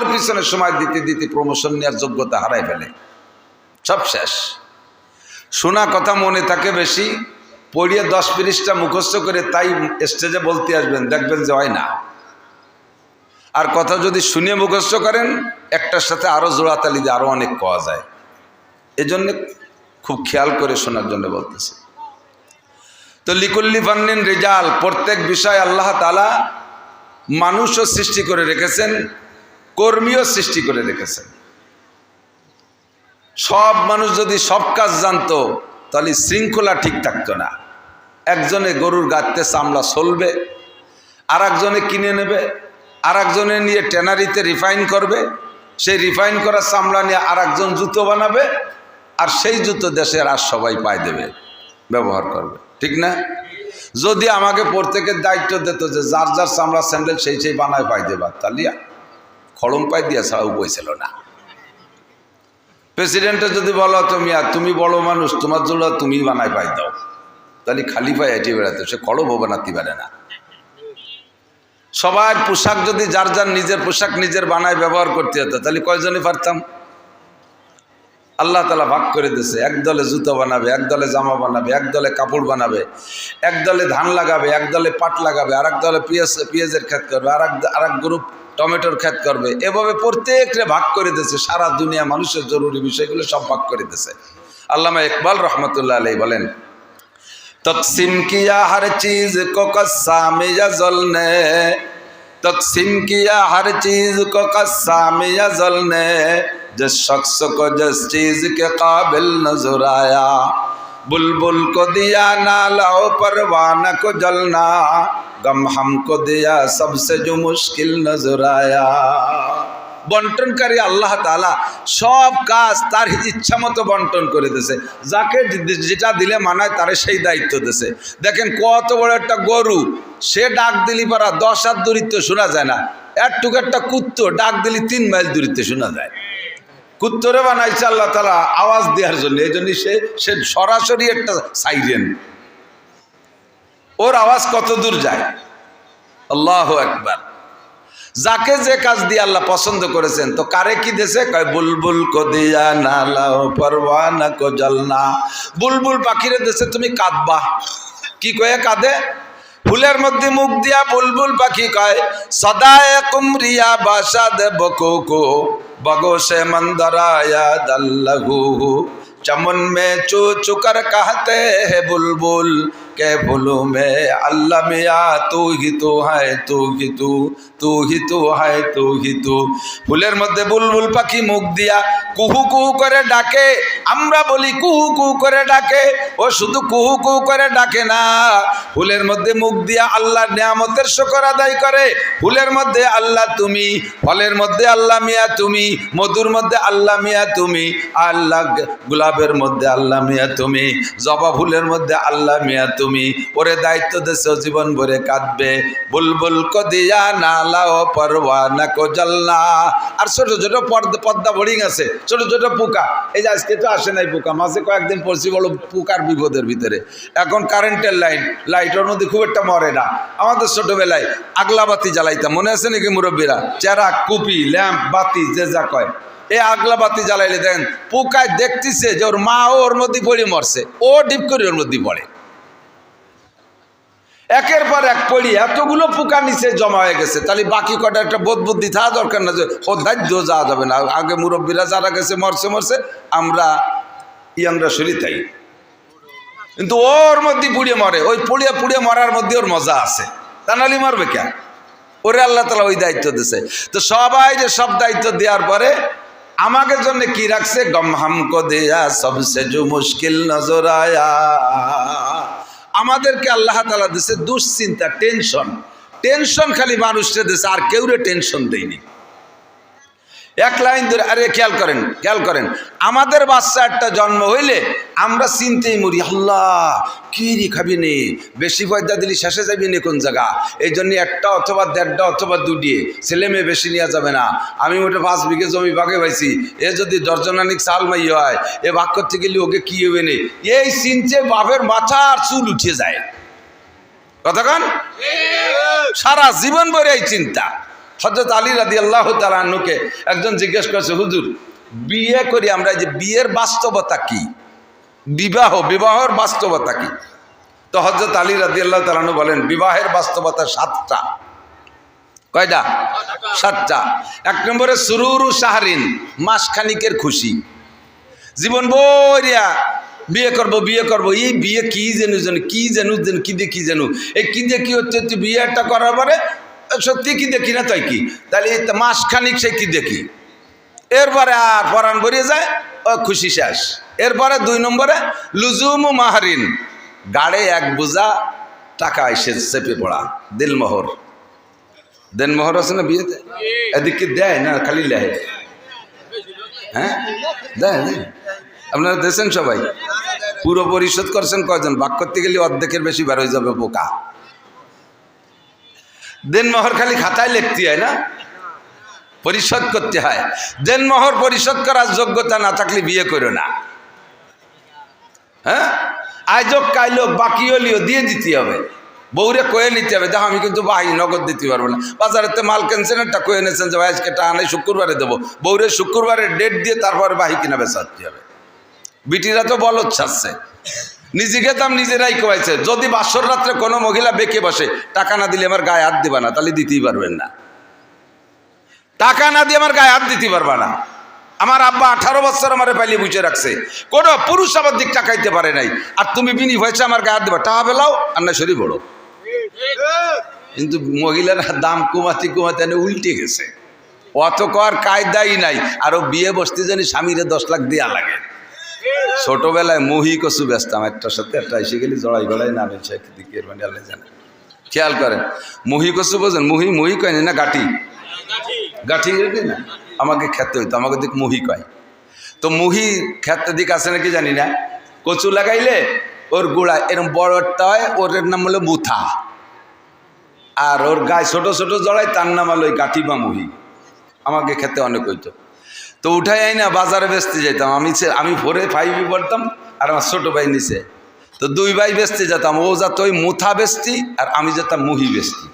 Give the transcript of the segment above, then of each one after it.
আলোর পিছনে সময় দিতে দিতে প্রমোশন নেওয়ার যোগ্যতা হারাই ফেলে, সব শেষ। শোনা কথা মনে থাকে বেশি, পড়িয়ে 10 পৃষ্ঠা মুখস্থ করে তাই স্টেজে বলতে আসবেন, দেখবেন যে হয় না। আর কথা যদি শুনে মুখস্থ করেন, একটার সাথে আরও জোড়াতালি দিয়ে আরও অনেক পাওয়া যায়। এজন্য খুব খেয়াল করে শোনার জন্য বলতেছি। তো লিকুল্লি ফান্নিন রিজাল, প্রত্যেক বিষয় আল্লাহ তাআলা মানুষও সৃষ্টি করে রেখেছেন, কর্মীও সৃষ্টি করে রেখেছেন। সব মানুষ যদি সব কাজ জানতো তাহলে শৃঙ্খলা ঠিক থাকতো না। একজনে গরুর গাঁতে চামড়া চলবে, আর একজনে কিনে নেবে, আর একজনে নিয়ে ট্যানারিতে রিফাইন করবে, সেই রিফাইন করা চামড়া নিয়ে আর একজন জুতো বানাবে, আর সেই জুতো দেশের আর সবাই পায় দেবে, ব্যবহার করবে, ঠিক না? যদি আমাকে প্রত্যেকের দায়িত্ব দিত যে যার যার চামড়া স্যান্ডেল সেই সেই বানায় পাই দেবা, তাহলে খড়ম পাই দিয়া ছাড়া উপায় ছিল না। প্রেসিডেন্টে যদি বলো তুমি বড় মানুষ, তোমার জন্য তুমি বানায় পাই দাও, তাহলে খালি পায়ে হেঁটে বেড়াতো, সে খড়মও বানাতে পারে না। সবার পোশাক যদি যার যার নিজের পোশাক নিজের বানায় ব্যবহার করতে হতো, তাহলে কয়জনে পারতাম? আল্লাহ তাআলা ভাগ করে দিয়েছে, এক দলে জুতো বানাবে, এক দলে জামা বানাবে, এক দলে কাপড় বানাবে, এক দলে ধান লাগাবে, এক দলে পাট লাগাবে, আর এক দলে পেঁয়াজের ক্ষেত করবে, আর এক গ্রুপ টমেটোর ক্ষেত করবে। এভাবে প্রত্যেকটা ভাগ করে দিয়েছে। সারা দুনিয়া মানুষের জরুরি বিষয়গুলো সব ভাগ করে দিয়েছে। আল্লামা ইকবাল রহমতুল্লাহ আলাইহি বলেন, तक़सीम किया हर चीज़ को क़स्साम अज़ल ने, तक़सीम किया हर चीज़ को क़स्साम अज़ल ने, जिस शख्स को जिस चीज़ के काबिल नजर आया, बुलबुल को दिया नाला परवाना को जलना, गम हमको दिया सबसे जो मुश्किल नजर आया। বন্টনকারী আল্লাহ তাআলা সব কাজ তার ইচ্ছা মতো বন্টন করে দিয়েছে। যাকে যেটা দিলে মানায় তারে সেই দায়িত্ব দিয়েছে। দেখেন কত বড় একটা গরু, সে ডাক দিলি পারা 10 হাত দূরত্ব শোনা যায় না। একটুকু একটা কুত্তো ডাক দিলি 3 মাইল দূরত্ব শোনা যায়। কুত্তরে বানাইছে আল্লাহ তাআলা আওয়াজ দেওয়ার জন্য, এই জন্য সে সরাসরি একটা সাইরেন, ওর আওয়াজ কত দূর যায়। আল্লাহু আকবার। যাকে যে কাজ দিয়ে আল্লাহ পছন্দ করেছেন, তো কারে কি দেশে কয় বুলবুল কো দিয়া নালা পরওয়ানা কো জলনা, বুলবুল পাখিরে দেশে তুমি কাঁদবা। কি কয়ে কাঁদে? ফুলের মধ্যে মুখ দিয়া বুলবুল পাখি কয় সদায়ে কুমরিয়া বাসাদ বকুকু বগোশে মন্দরায়া দাল্লাহু, चमन में चू चुकर कहते हैं बुलबुल के फूलों में अल्लाह मिया तू ही तो है, तू ही तू ही तो है, तू ही तू। ফুলের মধ্যে বুলবুল পাখি মুখ দিয়া কুহু কুহু করে ডাকে, আমরা বলি কুহু কুহু করে ডাকে, ও শুধু কুহু কুহু করে ডাকে না, ফুলের মধ্যে মুখ দিয়া আল্লাহর নিয়ামতের শুকর আদায় করে। ফুলের মধ্যে আল্লাহ তুমি, ফলের মধ্যে আল্লাহ মিয়া তুমি, মধুর মধ্যে আল্লাহ মিয়া তুমি, আল্লাহ গোলাপের মধ্যে আল্লাহ মিয়া তুমি, জবা ফুলের মধ্যে আল্লাহ মিয়া তুমি। ওরে দায়িত্ব দেশ জীবন ভরে কাঁদবে, বুলবুল কো দিয়া নালা ও পরওয়ানা কো জলনা। আর ছোট ছোট পদ্মা বোর্ডিং আছে, ছোট ছোট পোকা, এই যে আজকে তো আসে নাই পোকা, মাঝে কয়েকদিন পড়ছি বড় পোকার বিপদের ভিতরে। এখন কারেন্টের লাইটের মধ্যে খুব একটা মরে না। আমাদের ছোটবেলায় আগলা বাতি জ্বালাইতাম, মনে আছে নাকি মুরব্বীরা? চেরা, কুপি, ল্যাম্প, বাতি যে যা কয়, এই আগলা বাতি জ্বালাইলে দেখেন পোকায় দেখতেছে যে ওর মা ওর মধ্যে পড়ে মরছে, ও ডিপ করে ওর মধ্যে পড়ে। একের পর এক পড়ি এতগুলো পোকা নিচে জমা হয়ে গেছে, তাহলে বাকি কটা একটা বোধ বুদ্ধি থাকা দরকার না যে ও দায়িত্ব যাওয়া যাবে না। আগে মুরব্বীরা যারা গেছে মরছে, আমরা ইয়াংরা শরীর তাই, কিন্তু ওর মধ্যে পুড়িয়ে মরে। ওই পুড়িয়ে মরার মধ্যে ওর মজা আছে, তা নাহলে মরবে কেন? ওরে আল্লাহ তাআলা ওই দায়িত্ব দিয়েছে। তো সবাই যে সব দায়িত্ব দেওয়ার পরে আমাদের জন্য কি রাখছে? গম হামকো দেয়া সবসে জো মুশকিল নজর আয়া। আমাদেরকে আল্লাহ তাআলা দিয়েছে দুশ্চিন্তা, টেনশন খালি মানুষকে দিয়েছে, আর কেউরে টেনশন দেয়নি। এক লাইন ধরে, আরে খেয়াল করেন, আমাদের বাচ্চা একটা জন্ম হইলে আমরা চিন্তেই মরি, আল্লাহ কি রে খাবি নে, বেশি পয়দা দিলি শেষে যাবি নে কোন জায়গা, এই জন্য একটা অথবা 1.5টা অথবা 2 ছেলে মেয়ে বেশি নেওয়া যাবে না। আমি মোটে 5 বিঘে জমি ভাগে পাইছি, এ যদি দর্জনানিক চাল মাই হয়, এ ভাগ করতে গেলে ওকে কি হবে নে, এই চিনতে বাপের মাথা আর চুল উঠে যায়। কথা কন, সারা জীবন ভরে এই চিন্তা। হযরত আলী রাদিয়াল্লাহু তাআলা আনহুকে একজন জিজ্ঞেস করছে, হুজুর বিয়ে করি আমরা, যে বিয়ের বাস্তবতা কি, বিবাহের বাস্তবতা কি? তো হযরত আলী রাদিয়াল্লাহু তাআলা আনহু বলেন, বিবাহের বাস্তবতা 7টা। কয়টা? 7টা। 1 নম্বরে সুরুরু শাহরিন, মাসখানিকের খুশি। জীবন বরিয়া বিয়ে করব, এই বিয়ে কি জানু এই কি দেখি হচ্ছে, তুই বিয়েটা করার পরে সত্যি কি দেখি না, তাই কি তাহলে মাসখানিক সে কি দেখি, এরপরে আর পরাণ বেরিয়ে যায়, ও খুশি শেষ। এরপরে 2 নম্বরে লুজুমু মাহারিন, গাড়ে 1 বোঝা টাকা এসে চেপে পড়া, দিলমোহর। দেনমোহর আছে না বিয়েতে? এদিকে দেয় না, খালি লেহে। হ্যাঁ দেয়, আপনারা দেখছেন সবাই। পুরো পরিশোধ করছেন কয়জন? ভাগ করতে গেলে অর্ধেকের বেশি বার হয়ে যাবে পোকা। দেনমোহর খালি খাতায় লিখতে হয় না, পরিশোধ করতে হয়। দেনমোহর পরিশোধ করার যোগ্যতা না থাকলে বিয়ে করো না। হ্যাঁ, আয়োজক কাইলো বাকি হলিও দিয়ে দিতে হবে, বউরে কয়ে নিতে হবে, দেখো আমি কিন্তু বাহি নগদ দিতে পারবো না, বাজারেতে মাল কিনছেন একটা কয়ে নিয়েছেন যে ভাই আজকে টাকা নেই, শুক্রবারে দেবো। বউরে শুক্রবারে ডেট দিয়ে তারপরে বাহি কিনা বেচাতে হবে। বিটিরা তো বলদ ছাড়ছে, নিজেকে দাম নিজেরাই কয়েছে। যদি বাসর রাত্রে কোনো মহিলা বেঁকে বসে, টাকা না দিলে আমার গায়ে হাত দিবা না, তাহলে দিতেই পারবেন না। টাকা না দিয়ে আমার গায়ে হাত দিতে পারবা না। আমার আব্বা 18 বছর আমারে পাইলে বুঝে রাখছে, কোনো পুরুষ আমার দিক টাকাইতে পারে নাই, আর তুমি বিনি হয়েছে আমার গায়ে হাত দিবা, টাকা বেলাও আর না শরীর বড়। কিন্তু মহিলারা দাম কমাতে উল্টে গেছে, অত কর কায়দাই নাই। আরো বিয়ে বসতে জানি স্বামীরে 10 লাখ দেওয়া লাগে। ছোটবেলায় মুহি কচু বেচতাম, একটার সাথে একটা এসে গেলে জড়াই গড়াই নামে দিকে, মানে আল্লাহ জানে। খেয়াল করেন, মুহি কচু বোঝেন? মুহি কয়নি না, গাঠি না, আমাকে খেতে হইতো, আমাকে দিক মুহি কয়। তো মুহি খেতে দিক আছে নাকি জানি না, কচু লাগাইলে ওর গোড়া এরকম বড়টা হয়, ওর নাম হলো মুথা, আর ওর গায়ে ছোট ছোট জড়াই, তার নাম হলো ওই গাঠি বা মুহি। আমাকে খেতে অনেক হইতো। তো উঠাই আই না বাজারে বেচতে যেতাম। আমি 4 5 পড়তাম, আর আমার ছোটো ভাই নিচে। তো 2 ভাই বেচতে যেতাম, ও যেত ওই মুথা বেচতি, আর আমি যেতাম মুহি বেচতি।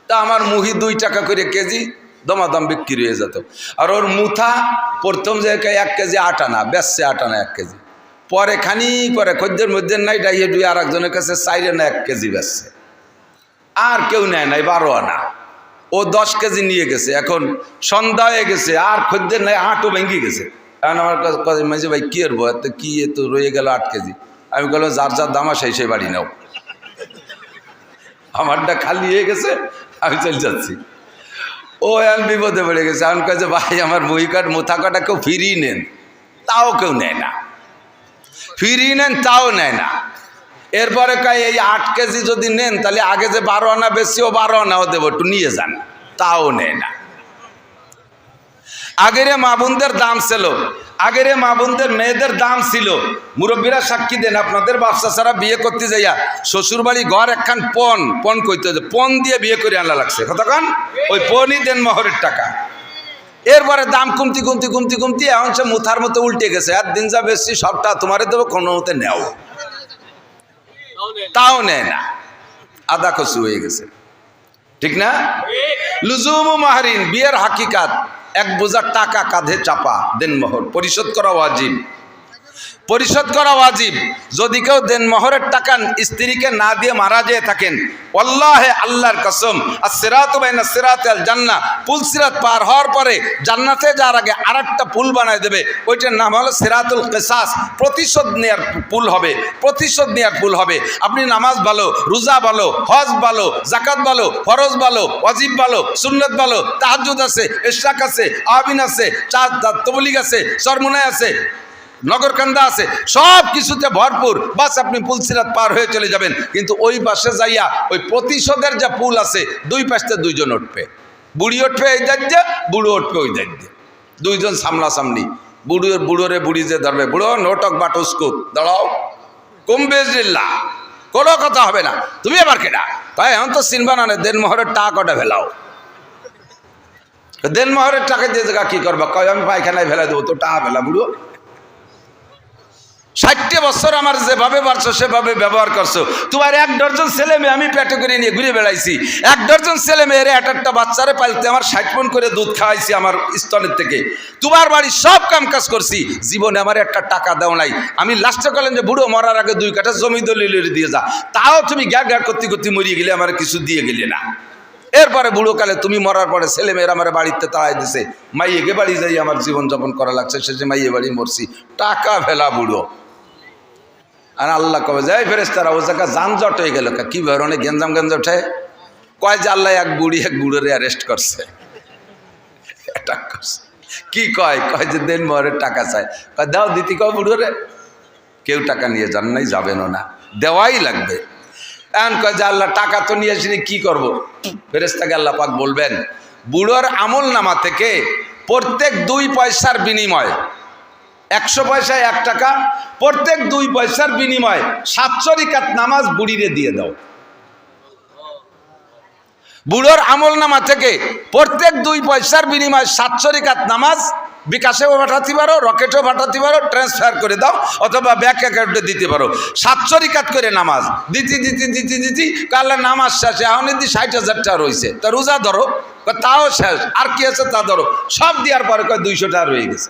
তা আমার মুহি 2 টাকা করে কেজি দমাদম বিক্রি হয়ে যেত। আর ওর মুথা প্রথম জায়গায় 1 কেজি 8 আনা বেচছে, 8 আনা 1 কেজি। পরে খানি পরে খদ্দের মধ্যে নাই ডাইয়ে ডুয়ে আর একজনের কাছে 4 আনা 1 কেজি বেচছে। আর কেউ নেয় নাই 12 আনা। ও 10 কেজি নিয়ে গেছে। এখন সন্ধ্যা হয়ে গেছে, আর খদ্দের নাই, হাটও ভেঙে গেছে। এখন আমার কাছে মাঝে ভাই কি করবো, এত কি এত রয়ে গেল 8 কেজি। আমি বললাম যার যার দামা সেই বাড়ি নাও, আমারটা খালি হয়ে গেছে, আমি চলে যাচ্ছি। ও এখন বিপদে পড়ে গেছে। এখন কাছে ভাই আমার মুথা কাটা কেউ ফিরিয়ে নেন, তাও কেউ নেয় না, ফিরিয়ে নেন তাও নেয় না। এরপরে কয় এই 8 কেজি যদি নেন তাহলে আগে যে 12 আনা বেশি, ও 12 আনাও দেবো, একটু নিয়ে যান, তাও নেয় না। আগের মা বোনদের দাম ছিল, আগের মা বোনদের মেয়েদের দাম ছিল। মুরব্বীরা সাক্ষী দেন, আপনাদের বাচ্চা ছাড়া বিয়ে করতে যাইয়া শ্বশুর বাড়ি ঘর একখান পণ কইতে, পণ দিয়ে বিয়ে করে আনা লাগছে। কতক্ষণ? ওই পণই দেন মোহরের টাকা। এরপরে দাম কমতি এখন সে মুথার মতো উল্টে গেছে। একদিন যা বেশি সবটা তোমারে দেবো, কোনো মতে নেও, তাও নেয় না, আদা কচু হয়ে গেছে। ঠিক না? লুজুমু মাহরিন, বিয়ের হাকিকাত 1 বোঝা টাকা কাঁধে চাপা, দেনমোহর পরিশোধ করা ওয়াজিব, পরিশোধ করা ওয়াজিব। যদি কেউ দেনমোহরের টাকা স্ত্রীকে না দিয়ে মারা যেয়ে থাকেন, ওয়াল্লাহি আল্লাহর কসম, আস-সিরাতু বাইনা সিরাতি আল জান্নাহ, পুল সিরাত পার হওয়ার পরে জান্নাতে যাওয়ার আগে আরেকটা পুল বানায় দেবে, ওইটার নাম হলো সিরাতুল কিসাস। প্রতিশোধ নেয়ার পুল হবে, প্রতিশোধ নেয়ার পুল হবে। আপনি নামাজ ভালো, রোজা ভালো, হজ ভালো, যাকাত ভালো, ফরজ ভালো, ওয়াজিব ভালো, সুন্নাত ভালো, তাহাজ্জুদ আছে, ইশরাক আছে, আবিন আছে, তাবলীগ আছে, সরমুনায় আছে, নগরকান্দা আছে, সব কিছুতে ভরপুর। বাস আপনি পুলসিরাত পার হয়ে চলে যাবেন। কিন্তু ওই পাশে যাইয়া ওই প্রতিশোধের যে পুল আছে, 2 পাশে 2 জন উঠবে, বুড়ি উঠবে এই দাঁড়িয়ে, বুড়ো উঠবে ওই দাঁড়িয়ে, 2 জন সামনাসামনি। বুড়োরে বুড়ি যে ধরবে, বুড়ো নোটক বাটুস্কুত দাঁড়াও, কুম্বেজিল্লা, কোনো কথা হবে না, তুমি আবার কেডা? তাই এখন তো চিনবা না, দেনমোহরের টাকা কটা ফেলাও। দেনমোহরের টাকা দিয়ে জায়গা কি করবা? কয় আমি পায়খানায় ফেলা দেবো, তো টাকা ফেলা বুড়ো। 60 বছর আমার যেভাবে বাড়ছো সেভাবে ব্যবহার করছো। তোমার 1 ডজন ছেলে মেয়ে আমি পেটে করে নিয়ে ঘুরে বেড়াইছি। 1 ডজন ছেলে মেয়ের একটা বাচ্চারে পালতে আমার 60 মণ করে দুধ খাওয়াইছি আমার স্তনের থেকে। তোমার বাড়ির সব কাম কাজ করছি, জীবনে আমার একটা টাকা দাও নাই। আমি লাস্টে বললেন যে বুড়ো মরার আগে 2 কাঠা জমি দলিল দিয়ে যা, তাও তুমি গ্যা গ্যা করতে করতে মরিয়ে গেলে, আমার কিছু দিয়ে গেলে না। এরপরে বুড়োকালে তুমি মরার পরে ছেলে মেয়েরা আমার বাড়িতে তাড়াই দিছে, মাইয়েকে বাড়ি যাই আমার জীবনযাপন করা লাগছে, শেষে মাইয়ে বাড়ি মরছি। টাকা ফেলা বুড়ো। আর আল্লাহ কবে যায় ফেরেশতারা ও জায়গা যানজট হয়ে গেল, কি ধরনের গেঞ্জাম ওঠে, কয় যে আল্লাহ এক বুড়োরে অ্যারেস্ট করছে। কি কয় যে দেন মরের টাকা চায়, কয় দাও দিতি, কয় বুড়োরে কেউ টাকা নিয়ে যান নাই, যাবেনও না, দেওয়াই লাগবে। এখন কয় যে আল্লাহ টাকা তো নিয়ে আসিনি, কি করবো? ফেরেশতাকে আল্লাহ পাক বলবেন বুড়োর আমল নামা থেকে প্রত্যেক 2 পয়সার বিনিময়, 100 পয়সায় 1 টাকা, প্রত্যেক 2 পয়সার বিনিময় 700 রাকাত নামাজ বুড়িরে দিয়ে দাও। বুড়োর আমল নামা থেকে প্রত্যেক 2 পয়সার বিনিময় 700 রাকাত নামাজ বিকাশেও পাঠাতে পারো, রকেটেও পাঠাতে পারো, ট্রান্সফার করে দাও, অথবা ব্যাংক অ্যাকাউন্টে দিতে পারো। 700 রাকাত করে নামাজ দিতি কালে নামাজ শেষে এখন 60,000 টাকা রয়েছে, তা রোজা ধরো, তাও শেষ, আর কি আছে তা ধরো, সব দেওয়ার পরে 200 টাকা রয়ে গেছে।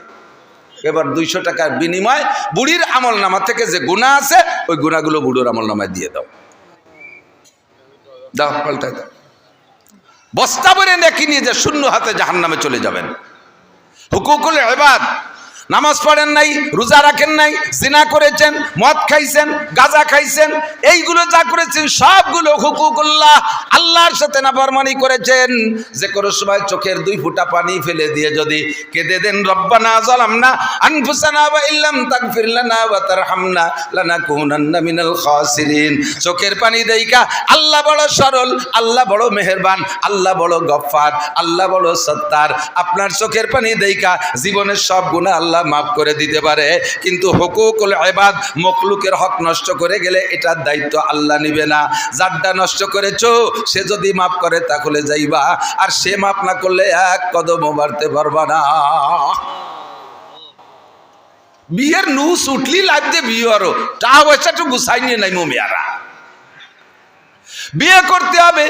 এবার 200 টাকার বিনিময় বুড়ির আমল নামা থেকে যে গুনাহ আছে ওই গুনাহগুলো বুড়োর আমল নামায় দিয়ে দাও। দাও, পাল্টাই দাও। বস্তা ভরে নেকি নিয়ে যে শূন্য হাতে জাহান্নামে চলে যাবেন। হুকুকুল ইবাদ, নামাজ পড়েন নাই, রোজা রাখেন নাই, জিনা করেছেন, মদ খাইছেন, গাঁজা খাইছেন, এইগুলো যা করেছেন সবগুলো হুকুকুল্লাহ, আল্লাহর সাথে নাফরমানি করেছেন। যে কোনো সময় চোখের 2 ফোঁটা পানি ফেলে দিয়ে যদি কেঁদে দেন রব্বানা যালামনা আনফুসানা ওয়া ইল্লাম তাগফির লানা ওয়া তারহামনা লানাকুনান্না মিনাল খাসিরিন। চোখের পানি দেইকা আল্লাহ বড় সরল, আল্লাহ বড় মেহেরবান, আল্লাহ বড় গফফার, আল্লাহ বড় সত্তার। আপনার চোখের পানি দেইকা জীবনের সব গুনাহ আল্লাহ মাফ করে দিতে পারে, কিন্তু হুকুকুল ইবাদ, মখলুকের হক নষ্ট করে গেলে এটার দায়িত্ব আল্লাহ নিবে না। যারটা নষ্ট করেছো সে যদি মাফ করে তাহলে যাইবা, আর সে মাফ না করলে 1 কদমও বাড়তে পারবা না। বিয়ের নুস উঠলি লাগতে বিয়ে আরো টাকা পয়সাটা গুছাই নিয়ে নাই মেয়ারা। বিয়ে করতে হবে,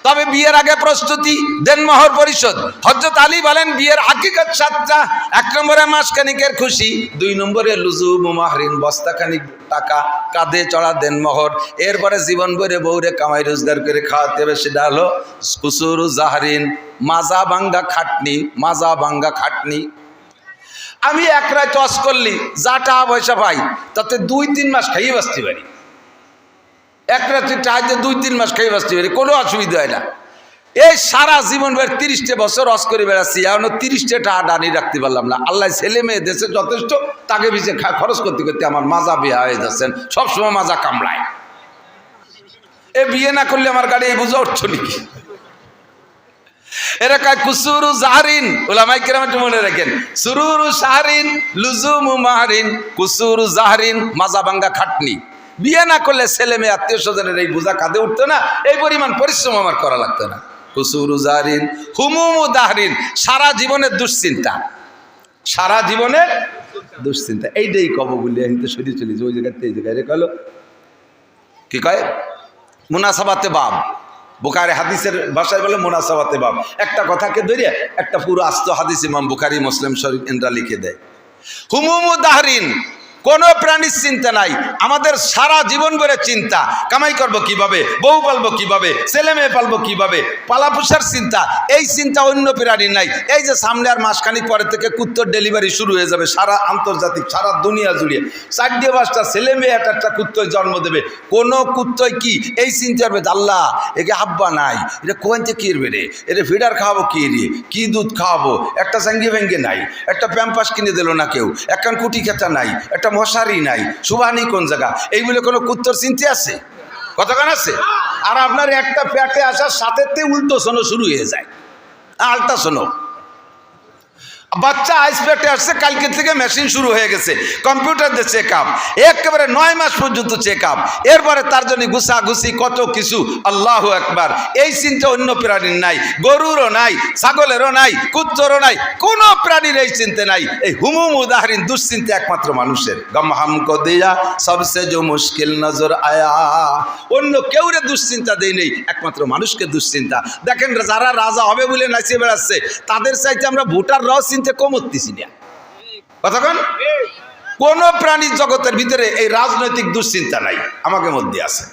তবে বিয়ের আগে প্রস্তুতি, দেনমোহর পরিশোধ। হযরত আলী বলেন বিয়ের হাকিকত 7টা। 1 নম্বরে মাসখানিকের খুশি, 2 নম্বরে লুজুম মাহরিন, বস্তাখানিক টাকা কাঁধে চড়া দেনমোহর, এরপরে জীবন ভরে বউরে কামাই রোজগার করে খাওয়াতে হবে, সেটা হলো কুসুরু জাহরিন, মাজা ভাঙ্গা খাটনি, মাজা ভাঙ্গা খাটনি। আমি 1 রাত টস করলি যা টাকা পয়সা পাই তাতে 2-3 মাস খাইয়ে বাঁচতে পারি। 1 রাত্রি টাইতে 2-3 মাস খেয়ে বাঁচতে পারি, কোনো অসুবিধা হয় না। এই সারা জীবন 30টা বছর অস করে বেড়াচ্ছি, এখনো 30টা টাকা ডানি রাখতে পারলাম না। আল্লাহ ছেলে মেয়ে দেশে যথেষ্ট, তাকে পিছিয়ে খরচ করতে করতে আমার মাজা বিয়া হয়ে যাচ্ছেন, সবসময় মাজা কামড়ায়। এ বিয়ে না করলে আমার গাড়ি এই বুঝা উঠছো নাকি? এরা কয় কুসুরু জাহরিন, উলামায়ে কেরাম একটু মনে রাখেন, সুরুরু শাহরিন লুজুমু মাহরিন, কুসুরু জাহরিন মাজা ভাঙ্গা খাটনি। বিয়ে না করলে ছেলে মেয়ে আত্মীয় স্বজনের এই বোঝা কাঁধে উঠতো না, এই পরিমাণ পরিশ্রম আমার করা লাগতো না। কুসুরু জাহরিন হুমুমু দাহরিন, সারা জীবনের দুশ্চিন্তা, সারা জীবনের দুশ্চিন্তা। এইটাই কব বলি আমি তো সরিয়ে চলেছি ওই জায়গাতে, এই জায়গায় রেখে কি কয় মুনাসাবাতে বাব, বুখারী হাদিসের ভাষায় বলে মুনাসাবাতে বাব। একটা কথাকে ধরিয়ে একটা পুরো আস্ত হাদিস ইমাম বুখারী মুসলিম শরীফ এনরা লিখে দেয়। হুমুমু দাহরিন, কোনো প্রাণীর চিন্তা নাই, আমাদের সারা জীবন ভরে চিন্তা, কামাই করব কিভাবে, বউ পালবো কিভাবে, ছেলে মেয়ে পালবো কিভাবে, পালাপোষার চিন্তা। এই চিন্তা অন্য প্রাণীর নাই। এই যে সামনে আর মাসখানিক পরে থেকে কুত্তর ডেলিভারি শুরু হয়ে যাবে, সারা আন্তর্জাতিক, সারা দুনিয়া জুড়ে 4-5টা ছেলে মেয়ে একটা কুত্তই জন্ম দেবে। কোনো কুত্তই কি এই চিন্তা করবে আল্লাহ একে আব্বা নাই, এটা কোন থেকে কিরবে রে, এটা ফিডার খাওয়াবো কি রে, কি দুধ খাওয়াবো, একটা জাঙ্গি ভেঙ্গে নাই, একটা প্যাম্পাস কিনে দিল না কেউ, একখান কুটি খেতা নাই, একটা মশারি নাই, সুবানি কোন জায়গা, এইগুলো কোনো কুত্তর চিন্তা আছে? কতক্ষণ আছে? আর আপনার একটা পেটে আসার সাথে উল্টো শোনো শুরু হয়ে যায়, আলটা শোনো। বাচ্চা আইস পেটে আসছে, কালকে থেকে মেশিন শুরু হয়ে গেছে, কম্পিউটার দিয়ে চেক আপ, একেবারে 9 মাস পর্যন্ত চেক আপ, এরপরে তার জন্য ঘুষাঘুষি কত কিছু। আল্লাহু আকবার। এই চিন্তা অন্য প্রাণীর নাই, গরুরও নাই, ছাগলেরও নাই, কুত্তরও নাই, কোনো প্রাণীর এই চিন্তা নাই। এই হুমুম উদাহরণ দুশ্চিন্তা একমাত্র মানুষের। গম হামকো দিয়া সবসে যে মুশকিল নজর আয়া, অন্য কেউরে দুশ্চিন্তা দেই নেই, একমাত্র মানুষকে দুশ্চিন্তা। দেখেন যারা রাজা হবে বলে নাচিয়ে বেড়াচ্ছে, তাদের চাইতে আমরা ভোটার রাও চিনতে কমতিছি না। কতক্ষণ কোন প্রাণীর জগতের ভিতরে এই রাজনৈতিক দুশ্চিন্তা নাই, আমাকে মধ্যে আছে।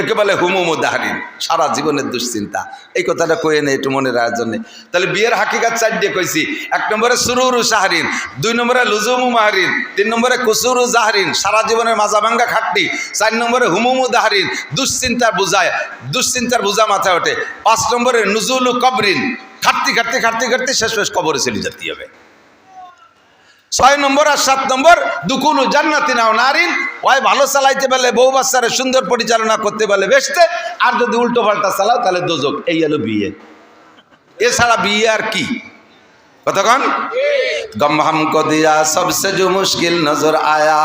একে বলে হুমুম উদাহরণ, সারা জীবনের দুশ্চিন্তা। এই কথাটা কয়ে নেই একটু মনে রাখার জন্য। তাহলে বিয়ের হাকিকাত 4টে কইছি। 1 নম্বরে সুরুরু শাহরিন, 2 নম্বরে লুজুমু মাহরিন, 3 নম্বরে কুসুরু জাহরিন, সারা জীবনের মাজা ভাঙ্গা খাটনি, 4 নম্বরে হুমুম উদাহরণ, দুশ্চিন্তার বোঝায়, দুশ্চিন্তার বোঝা মাথায় ওঠে, 5 নম্বরে নুজুলু কবরিন, খাটতে খাটতে খাটতে খাটতে শেষ কবরে চলে যেতে হবে। 6 নম্বর আর 7 নম্বর দুকুলু জান্নাতিন আও নারিন, ওই ভালো চালাইতে পারলে বউ বাচ্চারে সুন্দর পরিচালনা করতে পারলে বেহেশতে, আর যদি উল্টো পাল্টা চালাও তাহলে দোজক। এই হলো বিয়ে, এছাড়া বিয়ে আর কি? কতক্ষণ গম হামকো দিয়া সবসে যে মুশকিল নজর আয়া।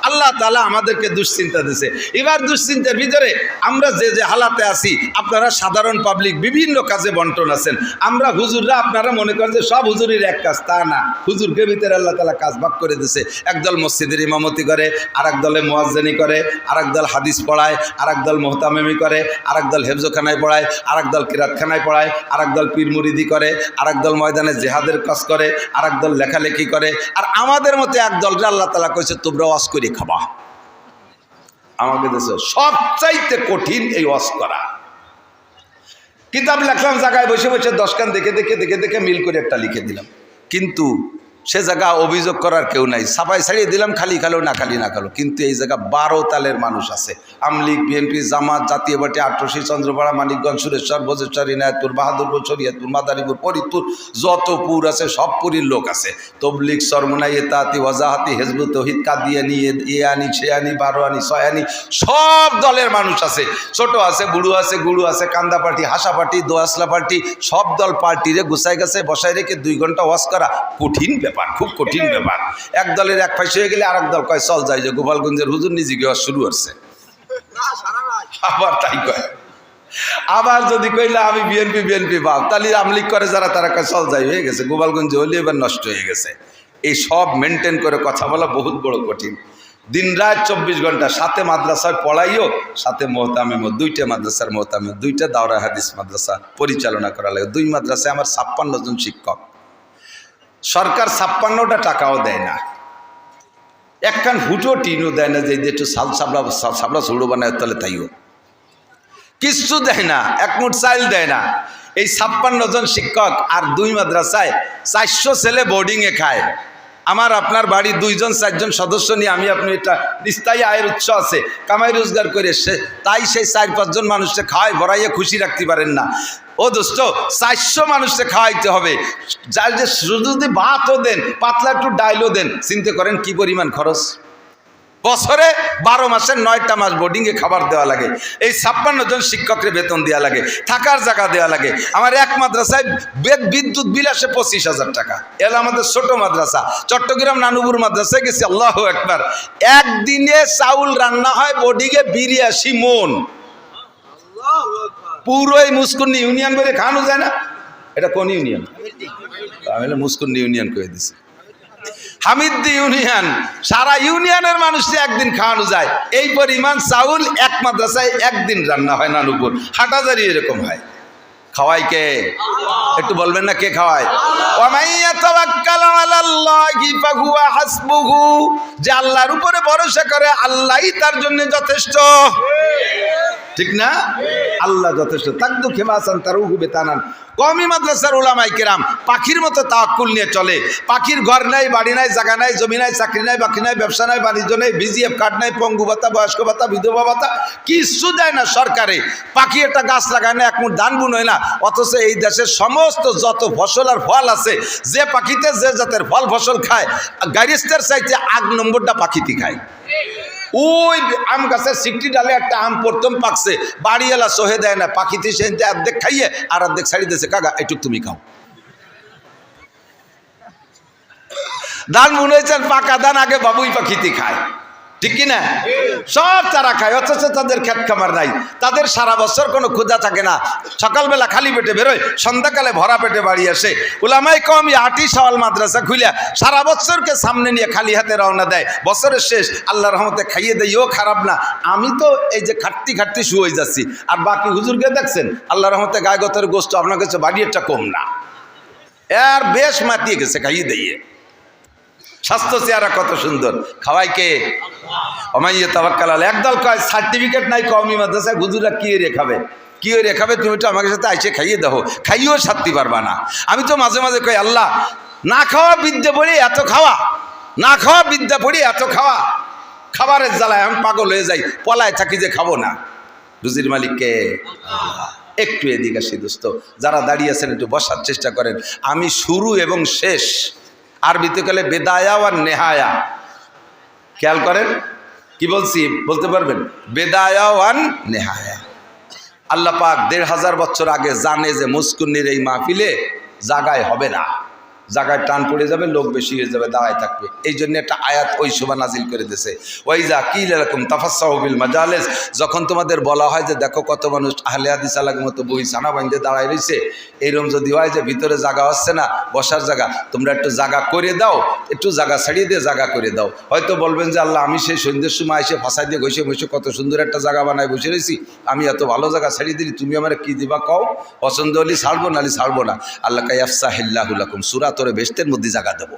আল্লাহ তাআলা আমাদেরকে দুশ্চিন্তা দিয়েছে। এবার দুশ্চিন্তার ভিতরে আমরা যে যে হালাতে আছি, আপনারা সাধারণ পাবলিক বিভিন্ন কাজে বন্টন আছেন। আমরা হুজুররা, আপনারা মনে করেন যে সব হুজুরের এক কাজ, তা না। হুজুরকে ভিতরে আল্লাহ তাআলা কাজ ভাগ করে দিয়েছে। একদল মসজিদের ইমামতি করে, আরেক দলে মুয়াজ্জিনি করে, আরেক দল হাদিস পড়ায়, আরেক দল মুহতামিমি করে, আরেক দল হেফজখানায় পড়ায়, আরেক দল কিরাতখানায় পড়ায়, আরেক দল পীর মুরিদি করে, আরেক দল ময়দানে জিহাদের কাজ করে, আরেক দল লেখালেখি করে। আর আমাদের মতো এক দলকে আল্লাহ তাআলা কইছে তোমরা ওয়াজ করে খাবা। আমাকে দেশে সবচাইতে কঠিন এই ওয়াজ করা। কিতাব লেখলাম, জায়গায় বসে বসে 10 খান দেখে দেখে দেখে দেখে মিল করে একটা লিখে দিলাম, কিন্তু সে জায়গা অভিযোগ করার কেউ নাই। সাফাই ছাড়িয়ে দিলাম, খালি খালো না খালি না খালো। কিন্তু এই জায়গা 12 তালের মানুষ আছে। আমলিগ, বিএনপি, জামাত, জাতীয় পার্টি, আটরশি, চন্দ্রপাড়া, মানিকগঞ্জ, সুরেশ্বর, বজেশ্বর, ইনায়তপুর, বাহাদুরপুর, শরীয়তপুর, মাদারীপুর, ফরিদপুর, যত পুর আছে সব পুরীর লোক আছে। তবলিগ, সরমনাই, এতাতি, ওয়াজাহাতি, হেজবুত তৌহিদ, কাদিয়ানি, ইয়ানি, শেয়ানি, বারোয়ানি, ছয়ানি, সব দলের মানুষ আছে। ছোট আছে, বুড়ো আছে, গুড়ু আছে, কান্দা পার্টি, হাসা পার্টি, দোয়াসলা পার্টি, সব দল পার্টিরে গুছাই গেছে বসায় রেখে 2 ঘন্টা ওয়াজ করা কঠিন ব্যাপার, খুব কঠিন ব্যাপার। এক দলের এক ফাঁসি হয়ে গেলে আরেক দল কয় চল যাই, যে গোপালগঞ্জের হুজুর নিজে গিয়ে শুরু হচ্ছে, আবার তাই কয়। আবার যদি কইলে আমি বিএনপি ভাব, তাহলে আমলিগ করে যারা, তারা কয় চল যাই, হয়ে গেছে গোপালগঞ্জে হলে এবার নষ্ট হয়ে গেছে। এই সব মেনটেন করে কথা বলা বহুত বড় কঠিন। দিন রাত 24 ঘন্টা, সাথে মাদ্রাসায় পড়াইও, সাথে মোহতামিমও, 2টে মাদ্রাসার মোহতামিম, 2টে দাওরা হাদিস মাদ্রাসা পরিচালনা করা লাগে। 2 মাদ্রাসায় আমার 56 জন শিক্ষক। সরকার 56টা টাকাও দেয় না, একখান ফুটো টিনও দেয় না যে একটু সাবলা ছুড়ো বানায় তাহলে তাইও কিচ্ছু দেয় না, 1 মুঠ চাইল দেয় না। এই 56 জন শিক্ষক আর 2 মাদ্রাসায় 400 ছেলে বোর্ডিংয়ে খায়। আমার আপনার বাড়ি 2 জন 4 জন সদস্য নিয়ে আমি আপনি একটা স্থায়ী আয়ের উৎস আছে, কামাই রোজগার করে তাই সেই 4-5 জন মানুষকে খাওয়াই ভরাইয়ে খুশি রাখতে পারেন না। ও দোস্ত, 400 মানুষকে খাওয়াইতে হবে, যার যে যদি ভাতও দেন, পাতলা একটু ডাইলও দেন, চিন্তা করেন কি পরিমাণ খরচ। বছরে 12 মাসের 9টা মাস বোর্ডিংয়ে খাবার দেওয়া লাগে। এই 56 জন শিক্ষকের বেতন দেওয়া লাগে, থাকার জায়গা দেওয়া লাগে। আমার এক মাদ্রাসায় বিদ্যুৎ বিল আসে 25,000 টাকা। এলা আমাদের ছোট মাদ্রাসা। চট্টগ্রাম নানুপুর মাদ্রাসায় গেছি, আল্লাহু আকবার, একদিনে চাউল রান্না হয় বোর্ডিংয়ে 82 মন। পুরো এই মুস্কুন্নি ইউনিয়ন বলে খাওয়ানো যায় না। এটা কোন ইউনিয়ন? আমি মুস্কুন্নি ইউনিয়ন করে দিছি। হামিদ্দি ইউনিয়ন, সারা ইউনিয়নের মানুষকে একদিন খাওয়ানো যায়। এই পরিমাণ চাউল এক মাদ্রাসায় একদিন রান্না হয়। নানুপুর, হাটাজারি এরকম হয়। খাওয়াই কে? একটু বলবেন না কে খাওয়ায়? যে আল্লাহর উপরে ভরসা করে, আল্লাহই তার জন্য যথেষ্ট। ঠিক না? আল্লাহ যথেষ্ট। তাকদু খেমাসান তারুহু বেতানান। কওমি মাদ্রাসার উলামায়ে কেরাম পাখির মতো তাওয়াক্কুল নিয়ে চলে। পাখির ঘর নাই, বাড়ি নাই, জায়গা নাই, জমি নাই, চাকরি নাই, বাকি নাই, ব্যবসা নাই, বাণিজ্য নাই, বিজিএফ কার্ড নাই, পঙ্গু ভাতা, বয়স্ক ভাতা, বিধবা ভাতা, কিছু দেয় না সরকারে। পাখি একটা গাছ লাগায় না, 1 মুঠ ধান বুনয় না। অথচ এই দেশের সমস্ত যত ফসল আর ফল আছে, যে পাখিতে যে জাতের ফল ফসল খায়, গারিস্তের চাইতে 8 নম্বরটা পাখিতে খায়। ওই আম গাছের 60 ডালে একটা আম প্রথম পাকছে, বাড়িওয়ালা সহে দেয় না, পাখিতে সে অর্ধেক খাইয়ে আর অর্ধেক ছাড়ি দিয়েছে, কাকা এটুক তুমি খাও। ধান বুনেছেন, পাকা ধান আগে বাবুই পাখিতে খায়, ঠিক কিনা? সব তারা খায়, অথচ তাদের ক্ষেত খামার নাই। তাদের সারা বছর কোনো ক্ষুধা থাকে না, সকালবেলা খালি পেটে বেরোয়, সন্ধ্যাকালে ভরা পেটে বাড়ি আসে। উলামায়ে কেরাম আটি সওয়াল মাদ্রাসা খুলে সারা বছরকে সামনে নিয়ে খালি হাতে রওনা দেয়। বছরের শেষ আল্লাহর রহমতে খাইয়ে দেয়, ও খারাপ না। আমি তো এই যে খাটতি খাটতি শুয়ে যাচ্ছি, আর বাকি হুজুরকে দেখছেন আল্লাহর রহমতে গায়ে গতরের গোস্ত আপনার কাছে বাড়িয়েটা কম না, এর বেশ মাতিয়ে গেছে খাইয়ে দিয়ে। স্বাস্থ্য চেহারা কত সুন্দর, খাওয়াই কে? ওমাইয়া তাওয়াক্কাল আলাইহি। একদল কয় সার্টিফিকেট নাই কওমি মাদ্রাসায়, হুজুররা কি রেখাবে, কি রেখাবে, তুমি তো আমাকে সাথে আইসে খাইয়ে দাও, খাইয়েও শান্তি পারবা না। আমি তো মাঝে মাঝে কই, আল্লাহ না খাওয়া বিদ্যা পড়ি এত খাওয়া, না খাওয়া বিদ্যা পড়ি এত খাওয়া, খাবারের জ্বালায় আমি পাগল হয়ে যাই, পলায় থাকি যে খাবো না। রুজির মালিককে একটু এদিকে আসি দোস্ত, যারা দাঁড়িয়ে আছেন একটু বসার চেষ্টা করেন। আমি শুরু এবং শেষ, আরবিতে গেলে বেদায়া আর নেহায়া, খেয়াল করেন কি বলছি, বলতে পারবেন? বেদায়া আর নেহায়া। আল্লাহ পাক ১৫০০ বছর আগে জানে যে মুস্কুন্নির এই মাহফিলে জাগায় হবে না, জায়গায় টান পড়ে যাবে, লোক বেশি হয়ে যাবে, দাঁড়ায় থাকবে। এই জন্য একটা আয়াত ওই শোভা নাজিল করে দিয়েছে, ওই যা কি এরকম তাফাসাহু বিল মাজালিস। যখন তোমাদের বলা হয় যে দেখো কত মানুষ আহলে হাদিস আলাগের মতো বই ছানা বাঁধে দাঁড়ায় রয়েছে, এইরকম যদি হয় যে ভিতরে জায়গা হচ্ছে না, বসার জায়গা, তোমরা একটু জায়গা করে দাও, একটু জায়গা ছাড়িয়ে দিয়ে জায়গা করে দাও। হয়তো বলবেন যে আল্লাহ আমি সেই সন্ধ্যের সময় এসে ফাঁসাই দিয়ে ঘষে বসে কত সুন্দর একটা জায়গা বানায় বসে রয়েছি, আমি এত ভালো জায়গা ছাড়িয়ে দিলি, তুমি আমার কি দিবা কও, পছন্দ হলি ছাড়বো নালি ছাড়বো না। আল্লাহ কাইয়াফসাহিল্লাহু লাকুম, সূরা তোরে বেহেশতের মধ্যে জায়গা দেবো।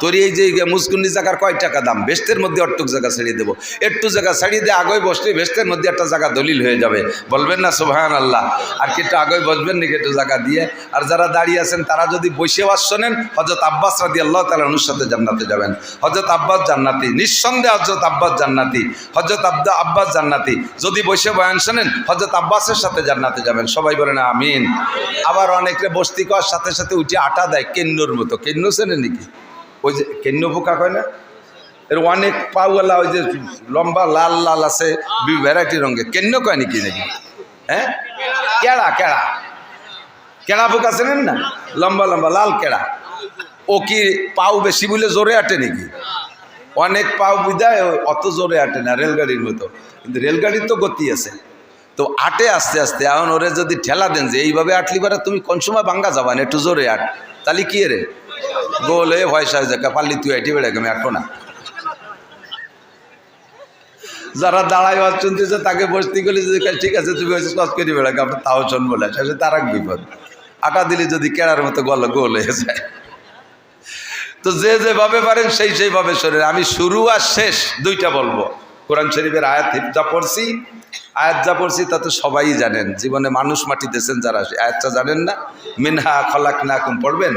তোর এই যে মুসকুন্নি জায়গার কয় টাকা দাম, বেহেশতের মধ্যে অট্টুক জায়গা ছাড়িয়ে দেবো। একটু জায়গা ছাড়িয়ে দিয়ে আগে বসলে বেহেশতের মধ্যে একটা জায়গা দলিল হয়ে যাবে। বলবেন না সুবহানাল্লাহ? আর কি একটু আগে বসবেন নাকি একটু জায়গা দিয়ে? আর যারা দাঁড়িয়ে আছেন তারা যদি বসে ওয়াজ শোনেন, হযরত আব্বাস রাদিয়াল্লাহু তাআলা আনহুর সাথে জান্নাতে যাবেন। হযরত আব্বাস জান্নাতি, নিঃসন্দেহে হযরত আব্বাস জান্নাতি, হযরত আব্বাস জান্নাতি। যদি বসে বয়ান শোনেন হযরত আব্বাসের সাথে জান্নাতে যাবেন। সবাই বলেন আমিন। আবার অনেকে বস্তি করার সাথে সাথে উঠে আটা দেয় কেন্নর মতো, কেন্ন চেনেন নাকি? ওই যে কেন্ন পোকা কয় না, এর অনেক পাওয়ালা, ওই যে লম্বা লাল লাল আছে ভ্যারাইটি রঙের, কেন্ন কয় নাকি নাকি? হ্যাঁ, কেড়া, কেড়া, কেড়া পোকা চেনেন না? লম্বা লম্বা লাল কেড়া। ও কি পাও বেশি বলে জোরে আটে নাকি? অনেক পাও বিদায় অত জোরে আটে না, রেলগাড়ির মতো। কিন্তু রেলগাড়ির তো গতি আছে, তো আটে আস্তে আস্তে। এখন ওরে যদি ঠেলা দেন যে এইভাবে আটলি পারে তুমি কোন সময় ভাঙ্গা যাবা না, একটু জোরে আট, তাহলে কি রে গোলে ভয়সা দেখা পারলি তুই আইটি বেড়ে আমি আটো না। যারা দাঁড়ায় ওয়াজ শুনতেছে তাকে বসতে গেলে যদি ঠিক আছে তুমি হয়েছে কষ্ট করে বেড়াকে, আপনার তাও শোন বলে আসে, তার এক বিপদ। আটা দিলে যদি কেড়ার মতো গোল হয়ে যায়। তো যে যেভাবে পারেন সেই সেইভাবে শোনেন। আমি শুরু আর শেষ দুইটা বলবো। কোরআন শরীফের আয়াত যা পড়ছি, তা তো সবাই জানেন। জীবনে মানুষ মাটি দিয়েছেন যারা, আয়াতটা জানেন না? মিনহা খলাকনাকুম পড়বেন,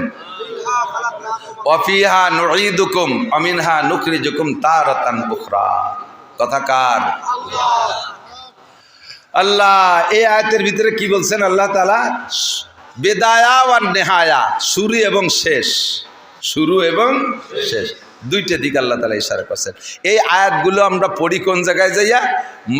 ওয়াফিহা নুঈদুকুম ওয়া মিনহা নুখরিজুকুম তারাতান উখরা। কথাকার আল্লাহ এই আয়াতের ভিতরে কি বলছেন আল্লাহ তাআলা? বেদায়া ওয়ান নেহায়া, শুরু এবং শেষ, শুরু এবং শেষ দুইটা দিক আল্লাহ তাআলা ইশারা করছেন। এই আয়াতগুলো আমরা পড়ি কোন জায়গায় যাইয়া?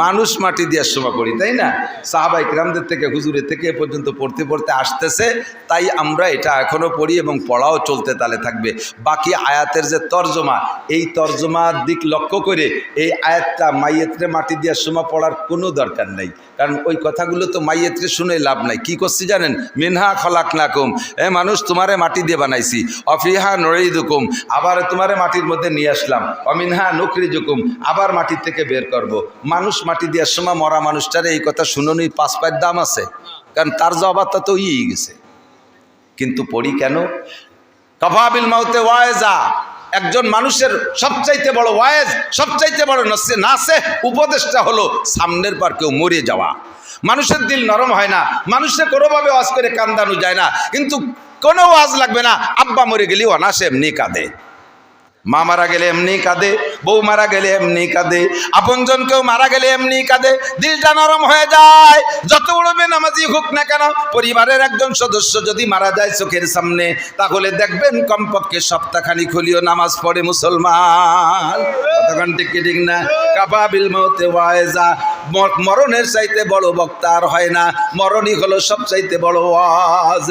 মানুষ মাটি দেওয়ার সময় পড়ি, তাই না? সাহাবায়ে কেরামদের থেকে, হুজুরের থেকে এ পর্যন্ত পড়তে পড়তে আসতেছে, তাই আমরা এটা এখনও পড়ি এবং পড়াও চলতে তালে থাকবে। বাকি আয়াতের যে তর্জমা, এই তর্জমার দিক লক্ষ্য করে এই আয়াতটা মাইয়েতরে মাটি দেওয়ার সময় পড়ার কোনো দরকার নেই, কারণ ওই কথাগুলো তো মাইয়েতরে শুনে লাভ নাই। কি করছি জানেন? মিনহা খলাকনাকুম, মানুষ তোমারে মাটি দিয়ে বানাইছি, অফিহা নুঈদুকুম, আবার তোমারে মাটির মধ্যে নিয়ে আসলাম, অমিনহা নুখরিজুকুম, আবার মাটির থেকে বের করব। মানুষ মাটি দেওয়ার সময় মরা মানুষটারে এই কথা শুনুনি 5 পায়ের দাম আছে, কারণ তার জবাবটা তো ইয়ে গেছে। কিন্তু পড়ি কেন? কাফা বিল মাউতে ওয়াইজা, একজন মানুষের সবচাইতে বড় ওয়াইজ, সবচাইতে বড় নাসে উপদেশটা হলো সামনের পর কেউ মরে যাওয়া। মানুষের দিল নরম হয় না, মানুষের কোনোভাবে ওয়াজ করে কান্দানো যায় না, কিন্তু কোনো ওয়াজ লাগবে না। আব্বা মরে গেলেও অনাসে এমনি কাঁদে, মা মারা গেলে এমনি কাঁদে, বউ মারা গেলে এমনি কাঁদে, আপনজন কেউ মারা গেলে এমনি কাঁদে, দিলটা নরম হয়ে যায়। যত বড় বেনামাজি হোক না কেন, পরিবারের একজন সদস্য যদি মারা যায় চোখের সামনে, তাহলে দেখবেন কমপক্ষে সপ্তাহখানিক হলেও নামাজ পড়ে মুসলমান। কতক্ষণ ঠিক ঠিক না? কাফা বিল মউতি ওয়াইজা, মরণের চাইতে বড় বক্তা আর হয় না, মরণই হলো সবচাইতে বড় ওয়াজ।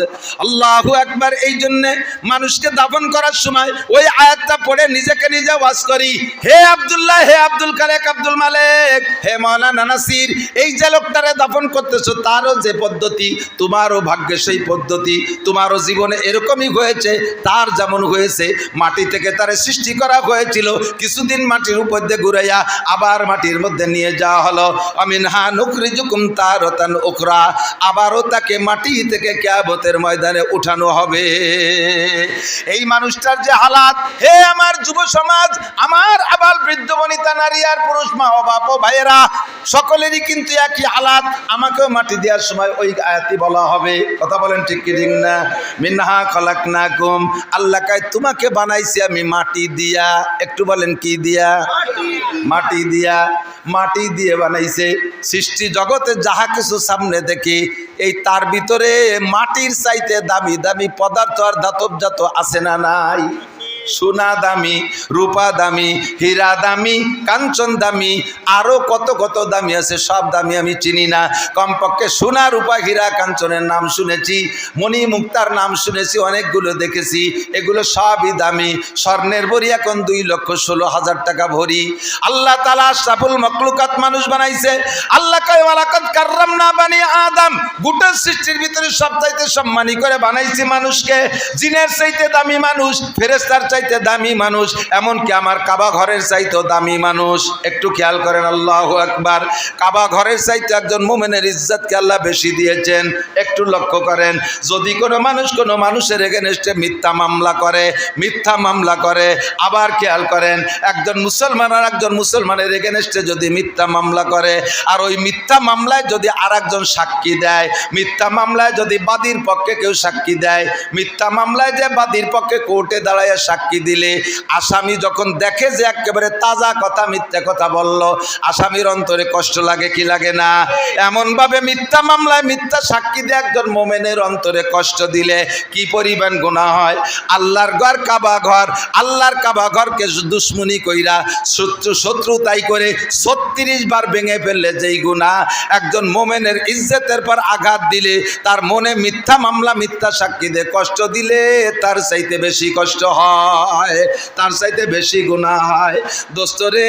আল্লাহু আকবার। এই জন্যে মানুষকে দাফন করার সময় ওই আয়াতটা পড়ে নিজেকে নিজে ওয়াজ করি, হে আব্দুল্লাহ, হে আব্দুল খালেক, আব্দুল মালেক, হে মাওলানা নাসির, এই যে লোকটারে দাফন করতেছো তারও যে পদ্ধতি, তোমারও ভাগ্যে সেই পদ্ধতি, তোমারও জীবনে এরকমই হয়েছে, তার যেমন হয়েছে। মাটি থেকে তারে সৃষ্টি করা হয়েছিল, কিছুদিন মাটির উপর দিয়ে ঘুরাইয়া আবার মাটির মধ্যে নিয়ে যাওয়া হলো। আমিনহা নুখরিজুকুম তারাতান উখরা, আবারও তাকে মাটি থেকে কিয়ামতের ময়দানে উঠানো হবে। এই মানুষটার যে হালাত, হে আমার যুব সমাজ, আমার আবাল বৃদ্ধ বনিতা, নারী আর পুরুষ, মা ও বাপ ও ভাইয়েরা, সকলেরই কিন্তু একই হালাত। আমাকেও মাটি দেওয়ার সময় ওই আয়াতই বলা হবে। কথা বলেন ঠিক কি ঠিক না? মিনহা খলাকনাকুম, আল্লাহ কয় তোমাকে বানাইছি আমি মাটি দিয়া। একটু বলেন কি দিয়া? মাটি দিয়া। মাটি দিয়ে বানাইছে। সৃষ্টি জগতে যাহা কিছু সামনে দেখি, এই তার ভিতরে মাটির চাইতে দামি দামি পদার্থ আর ধাতবজাত আছে না নাই? সোনা দামি, রূপা দামি, হীরা দামি, কাঞ্চন দামি, আরো কত কত দামি আছে, সব দামি আমি চিনি না। কমপক্ষে সোনা, রূপা, হীরা, কাঞ্চনের নাম শুনেছি, মণি মুক্তার নাম শুনেছি, অনেকগুলো দেখেছি, এগুলো সবই দামি। স্বর্ণের ভরি এখন 2,16,000 টাকা ভরি। আল্লাহ তাআলা আশরাফুল মাখলুকাত মানুষ বানাইছে। আল্লাহ কয় ওয়ালাকাদ কাররামনা বানি আদম, গোটা সৃষ্টির ভিতরে সবচাইতে সম্মানী করে বানাইছি মানুষকে। জিনের চাইতে দামি মানুষ, ফেরেশতার চাইতে দামি মানুষ, এমনকি আমার কাবা ঘরের চাইতেও দামি মানুষ। একটু খেয়াল করেন, আল্লাহু আকবার। কাবা ঘরের চাইতে একজন মুমিনের ইজ্জতকে আল্লাহ বেশি দিয়েছেন। একটু লক্ষ্য করেন, যদি কোনো মানুষ কোনো মানুষের এগেনস্টে মিথ্যা মামলা করে, আবার খেয়াল করেন, একজন মুসলমান আর একজন মুসলমানের এগেনস্টে যদি মিথ্যা মামলা করে, আর ওই মিথ্যা মামলায় যদি আর একজন সাক্ষী দেয়, মিথ্যা মামলায় যদি বাদীর পক্ষে কেউ সাক্ষী দেয়, মিথ্যা মামলায় যে বাদীর পক্ষে কোর্টে দাঁড়ায় সাক্ষী দিলে, আসামি যখন দেখে যে একেবারে তাজা কথা, মিথ্যা কথা বলল, আসামির অন্তরে কষ্ট লাগে কি লাগে না? এমনভাবে মিথ্যা মামলায় মিথ্যা সাক্ষী দিয়ে একজন মোমেনের অন্তরে কষ্ট দিলে কি পরিমাণ গুনাহ হয়। আল্লাহর ঘর কাবা ঘর, আল্লাহর কাবা ঘরকে দুশ্মনী কইরা শত্রুতাই করে 36 বার ভেঙে ফেললে যেই গুনাহ, একজন মোমেনের ইজ্জতের পর আঘাত দিলে, তার মনে মিথ্যা মামলা মিথ্যা সাক্ষী দিয়ে কষ্ট দিলে, তার চাইতে বেশি কষ্ট হয়, তার চাইতে বেশি গুনাহ হয়। দোস্তরে,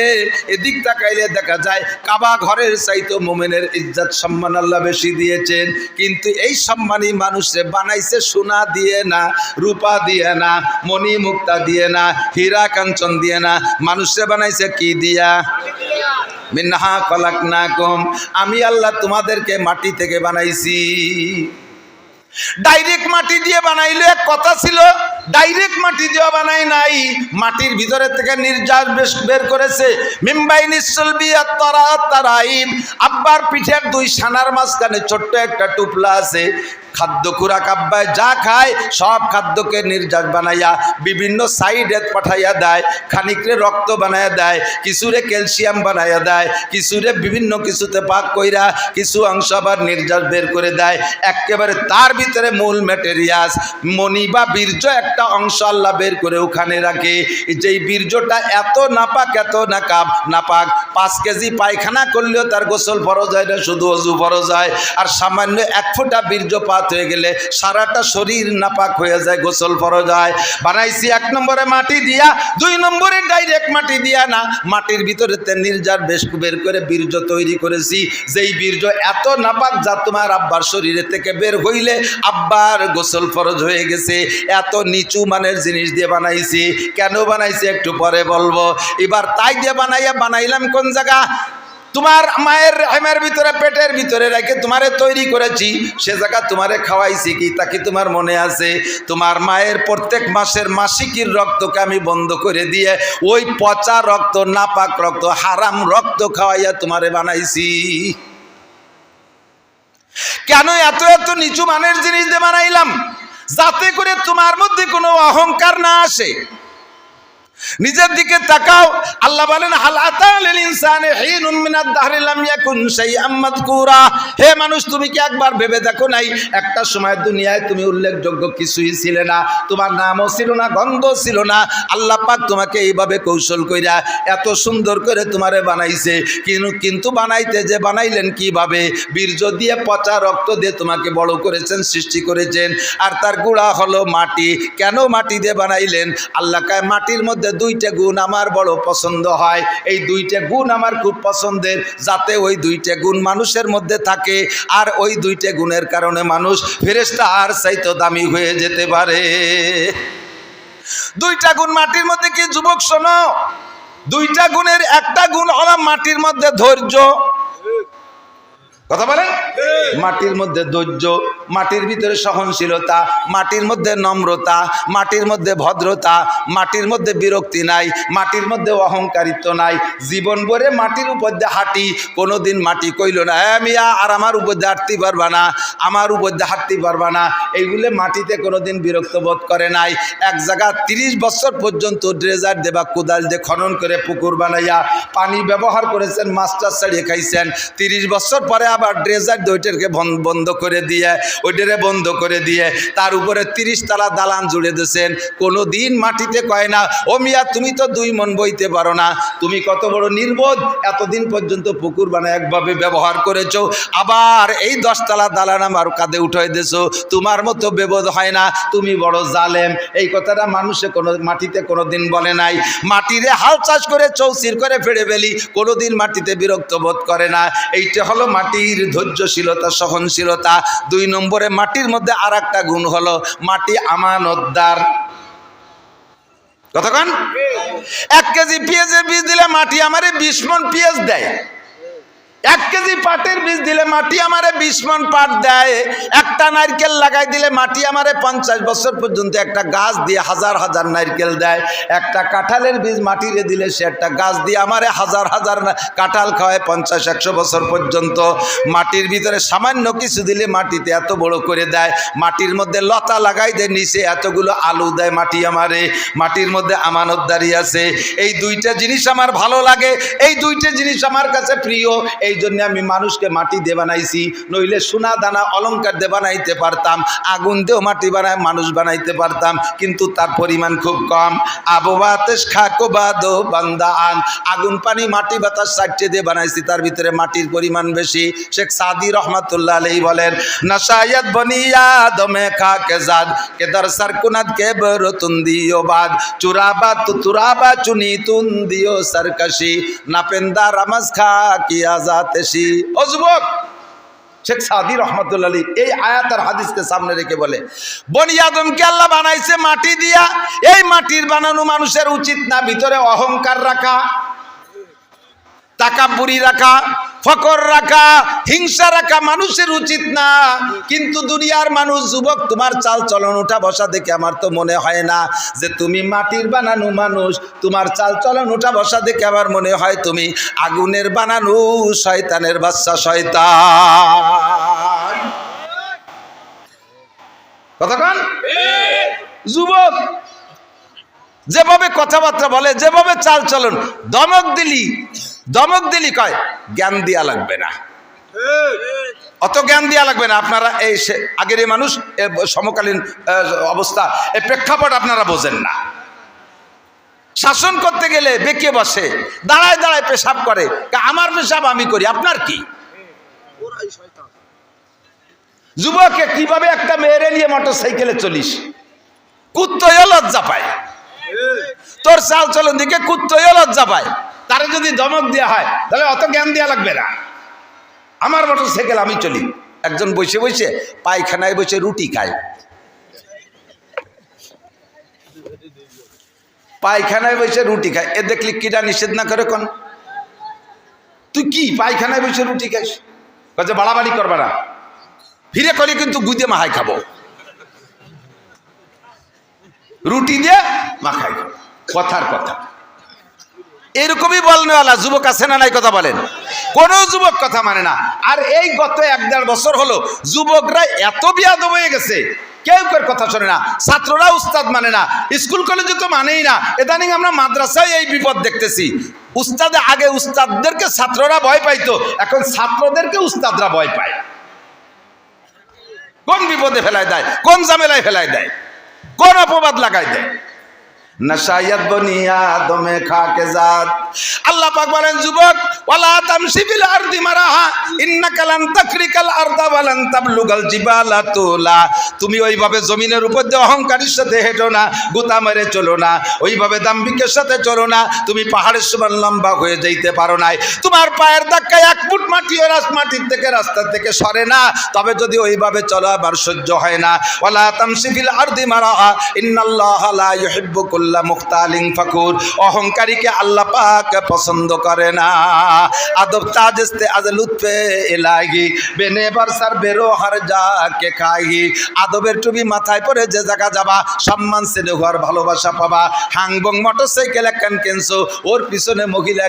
এদিক তাকাইলে দেখা যায় কাবা ঘরের চাইতে মোমেনের ইজ্জত সম্মান আল্লাহ বেশি দিয়েছেন। কিন্তু এই সম্মানী মানুষে বানাইছে সোনা দিয়ে না, রূপা দিয়ে না, মণি মুক্তা দিয়ে না, হীরা কাঞ্চন দিয়ে না, মানুষে বানাইছে কি দিয়া? মিনহা খলাকনাকুম, আমি আল্লাহ তোমাদেরকে মাটি থেকে বানাইছি। ডাইরেক্ট মাটি দিয়ে বানাইলে এক কথা ছিল, ডাইরেক্ট মাটি দিয়ে বানাই নাই, মাটির ভিতরে থেকে নির্যাস বের করেছে। মিম্বাই নিসলবিয়াত তারাইব, আব্বার পিঠের 2 সানার মাঝখানে ছোট্ট একটা টুপলা আছে। খাদ্য খুরাক আব্বায় যা খায় সব খাদ্যকে নির্যাস বানাইয়া বিভিন্ন সাইডে পাঠাইয়া দেয়। খানিকরে রক্ত বানাইয়া দেয়, কিছুরে ক্যালসিয়াম বানাইয়া দেয়, কিছুরে বিভিন্ন কিছুতে পাক কইরা কিছু অংশ আবার নির্যাস বের করে দেয়। একেবারে তার ভিতরে মূল ম্যাটেরিয়াস মণি বা বীর্য একটা অংশ আল্লাহ বের করে ওখানে রাখে। যেই বীর্যটা এত নাপাক, এত নাপাক, 5 কেজি পায়খানা করলেও তার গোসল ফরজ হয় না, শুধু অজু ফরজ হয়। আর সামান্য 1 ফোঁটা বীর্যপাত হয়ে গেলে সারাটা শরীর নাপাক হয়ে যায়, গোসল ফরজ হয়। বানাইছি 1 নম্বরে মাটি দিয়া, 2 নম্বরে ডাইরেক্ট মাটি দিয়া না, মাটির ভিতরে নির্যাস বের করে বীর্য তৈরি করেছি। যেই বীর্য এত নাপাক যা তোমার আব্বার শরীরে থেকে বের হইলে আব্বার গোসল ফরজ হয়ে গেছে। এত নিচু মানের জিনিস দিয়ে বানাইছি। কেন বানাইছি একটু পরে বলবো। এবার তাই দিয়ে বানাইলাম কোন জায়গা? তোমার মায়ের হেমের ভিতরে, পেটের ভিতরে রেখে তোমারে তৈরি করেছি, সে জায়গা তোমারে খাওয়াইছি কি তা কি তোমার মনে আছে? তোমার মায়ের প্রত্যেক মাসের মাসিকের রক্তকে আমি বন্ধ করে দিয়ে ওই পচা রক্ত, নাপাক রক্ত, হারাম রক্ত খাওয়াইয়া তোমারে বানাইছি। কেন এত এত নিচু মানের জিনিস দিয়ে বানাইলাম? যাতে করে তোমার মধ্যে কোনো অহংকার না আসে। নিজের দিকে তাকাও। আল্লাহ বলেন হাল আতা লিল ইনসানি হিনুম মিনাদ দাহরি লাম ইয়াকুন শাইআম মাযকুরা। হে মানুষ, তুমি কি একবার ভেবে দেখো নাই একটা সময় দুনিয়ায় তুমি উল্লেখযোগ্য কিছুই ছিলে না, তোমার নামও ছিল না, গন্ধ ছিল না। আল্লাহ পাক তোমাকে এইভাবে কৌশল কইরা এত সুন্দর করে তোমারে বানাইছে, কিন্তু বানাইতে যে বানাইলেন কিভাবে? বীর্য দিয়ে, পচা রক্ত দিয়ে তোমাকে বড় করেছেন, সৃষ্টি করেছেন। আর তার গুঁড়া হলো মাটি। কেন মাটি দিয়ে বানাইলেন? আল্লাহ কয় মাটির মধ্যে দুইটা গুণ আমার বড় পছন্দ হয়, এই দুইটা গুণ আমার খুব পছন্দের, যাতে ওই দুইটা গুণ মানুষের মধ্যে থাকে, আর ওই দুইটা গুণের কারণে মানুষ ফেরেশতা আর চাইতো দামি হয়ে যেতে পারে। দুইটা গুণ মাটির মধ্যে কি যুবক শোনো? দুইটা গুণের একটা গুণ হলো মাটির মধ্যে ধৈর্য। কথা বলেন, মাটির মধ্যে ধৈর্য, মাটির ভিতরে সহনশীলতা, মাটির মধ্যে নম্রতা, মাটির মধ্যে ভদ্রতা, মাটির মধ্যে বিরক্তি নাই, মাটির মধ্যে অহংকারিত্ব নাই। জীবন ভরে মাটির উপর দিয়ে হাঁটি, কোনোদিন মাটি কইল না মিয়া আর আমার উপর দিয়ে হাঁটতে পারবা না, আমার উপর দিয়ে হাঁটতে পারবা না। এইগুলো মাটিতে কোনোদিন বিরক্ত বোধ করে নাই। এক জায়গা 30 বছর পর্যন্ত ড্রেজার দেবা কোদাল দিয়ে খনন করে পুকুর বানাইয়া পানি ব্যবহার করেছেন, মাস্টার ছাড়িয়ে খাইছেন। 30 বছর পরে আবার ড্রেজার ওইটাকে বন্ধ করে দিয়ে, ওইটারে বন্ধ করে দিয়ে তার উপরে 30 তলা দালান জুড়ে দিয়েছেন। কোনো দিন মাটিতে কয় না ও মিয়া তুমি তো 2 মণ বইতে পারো না, তুমি কত বড় নির্বোধ, এতদিন পর্যন্ত পুকুর বানায় একভাবে ব্যবহার করেছো, আবার এই 10 তলা দালান আমার কাঁধে উঠাই দিয়েছো, তোমার মতো বেবোধ হয় না, তুমি বড় জালেম। এই কথাটা মানুষে কোনো মাটিতে কোনো দিন বলে নাই। মাটিরে হাল চাষ করে চৌচির করে ফেড়ে ফেলি, কোনোদিন মাটিতে বিরক্ত বোধ করে না। এইটা হলো মাটির ধৈর্যশীলতা, সহনশীলতা। 2 নম্বরে মাটির মধ্যে আর একটা গুণ হলো মাটি আমানতদার। কতক্ষণ? 1 কেজি পেঁয়াজের বীজ দিলে মাটি আমারে 20 মণ পেঁয়াজ দেয়। 1 কেজি পাটের বীজ দিলে মাটি আমারে 20 মণ পাট দেয়। একটা নারকেল লাগাই দিলে মাটি আমারে 50 বছর পর্যন্ত একটা গাছ দিয়ে হাজার হাজার নারকেল দেয়। একটা কাঁঠালের বীজ মাটিরে দিলে সে একটা গাছ দিয়ে আমারে হাজার হাজার কাঁঠাল খাওয়ায় 50-100 বছর পর্যন্ত। মাটির ভিতরে সামান্য কিছু দিলে মাটিতে এত বড় করে দেয়। মাটির মধ্যে লতা লাগাই দেয়, নিচে এতগুলো আলু দেয় মাটি আমারে। মাটির মধ্যে আমানতদারি আছে। এই 2টা জিনিস আমার ভালো লাগে, এই 2টা জিনিস আমার কাছে প্রিয়। এই জন্য আমি মানুষকে মাটি দিয়ে বানাইছি, নইলে সোনা দানা অলংকার দিয়ে বানাইতে পারতাম, আগুন দিয়েও মাটি বানায় মানুষ বানাইতে পারতাম, কিন্তু তার পরিমাণ খুব কম। আবু বাতাস খাকো বাদো বান্দা আন, আগুন পানি মাটি বাতাস 4টে দিয়ে বানাইছি, তার ভিতরে মাটির পরিমাণ বেশি। শেখ সাদি রহমাতুল্লাহ আলাইহি বলেন নাশায়াত বনিয়া দমে খাকে জাদ কে দর সরকুনাত কে বরতুন দিও বাদ চুরাবা তুরাবা চুনি তুন দিও সরকশি নাপেন্দা রামাজ খা কিয়া জাতেশি। ও যুবক, শেখ সাদি রহমাতুল্লাহ আলাইহি এই আয়াত আর হাদিসকে সামনে রেখে বলে বনি আদমকে আল্লাহ বানাইছে মাটি দিয়া। এই মাটির বানানো মানুষের উচিত না ভিতরে অহংকার রাখা, তাকাব্বুরি রাখা, ফকর রাখা, হিংসা রাখা মানুষের উচিত না। কিন্তু দুনিয়ার মানুষ, যুবক, তোমার চাল চলন উঠা বসা দেখে আমার তো মনে হয় না যে তুমি মাটির বানানো মানুষ। তোমার চাল চলন উঠা বসা দেখে আমার মনে হয় তুমি আগুনের বানানো শয়তানের বাচ্চা, শয়তান। কতক্ষণ? যুবক যেভাবে কথাবার্তা বলে, যেভাবে চাল চলন, দমক দিলি কয় জ্ঞান দিয়া লাগবে না, অত জ্ঞান দিয়া লাগবে না। আপনারা এই আগের এই মানুষ সমকালীন অবস্থা, এই প্রেক্ষাপট আপনারা বোঝেন না। শাসন করতে গেলে বেঁকে বসে, দাঁড়ায় দাঁড়ায় পেশাব করে, আমার পেশাব আমি করি, আপনার কি? যুবকে কিভাবে একটা মেয়েরে নিয়ে মোটর সাইকেলে চলিস, কুত্তয়ও লজ্জা পায়। তোর চাল চলন দিকে কুত্তয়ও লজ্জা পায়। তারে যদি ধমক দেওয়া হয় তাহলে অত জ্ঞান দেওয়া লাগবে না। আমার মোটর সাইকেল আমি চলি। একজন বসে বসে পায়খানায় বসে রুটি খায়, পায়খানায় বসে রুটি খায়। এ দেখলি কিরা নিষেধ না করে কোন? তুই কি পায়খানায় বসে রুটি খাইস? কাজে বাড়াবাড়ি করবা না, ফিরে করি কিন্তু গুদে মাহাই খাবো, রুটি দিয়ে মাখাই খাবো। কথার কথা এরকমই বলনেওয়ালা যুবক আছে না নাই? কথা বলেন। কোন যুবক কথা মানে না। আর এই গত 1-1.5 বছর হলো যুবকরা এত বিয়াদব হয়ে গেছে, কেউ কেউ কথা শোনে না, ছাত্ররা উস্তাদ মানে না, স্কুল কলেজে তো মানেই না। ইদানিং আমরা মাদ্রাসায় এই বিপদ দেখতেছি। উস্তাদে আগে উস্তাদদেরকে ছাত্ররা ভয় পাইতো, এখন ছাত্রদেরকে উস্তাদরা ভয় পায়। কোন বিপদে ফেলায় দেয়, কোন ঝামেলায় ফেলায় দেয়, কোন অপবাদ লাগাই দেয়। নশায়াত বনিয়া দমে খাকে জাত। আল্লাহ পাক বলেন, যুবক, ওয়ালা তামশি ফিল আরদি মারাহা ইন্নাকা লান তাকরিকাল আরদা ওয়া লান তাবলুগাল জিবালা তুলা। তুমি ওইভাবে জমিনের উপর দিয়ে অহংকারের সাথে হেঁটো না, গুতা মেরে চলো না, ওইভাবে দাম্ভিকের সাথে চলো না। তুমি পাহাড়ের সমান লম্বা হয়ে যাইতে পারো নাই, তোমার পায়ের ধাক্কায় 1 ফুট মাটিও মাটির থেকে রাস্তা থেকে সরে না। তবে যদি ওইভাবে চলো আবার সহ্য হয় না। ওয়ালা তামশি ফিল আরদি মারাহা ইন্নাল্লাহা লা ইউহিব্বু কুল্লা মুখতালিন ফাকুর। অহংকারীকে আল্লাহ পাক পছন্দ করে না। আদব তাজস্তে আজ লুৎফে ইলাহি বেনে বরসার বেরো হর যা কে খাহি। আদবের টুপি মাথায় পরে যে জায়গা যাবা, সম্মান স্নেহ আর ভালোবাসা পাবা। হাংবং মোটরসাইকেল একখান কিনছো, ওর পিছনে মহিলা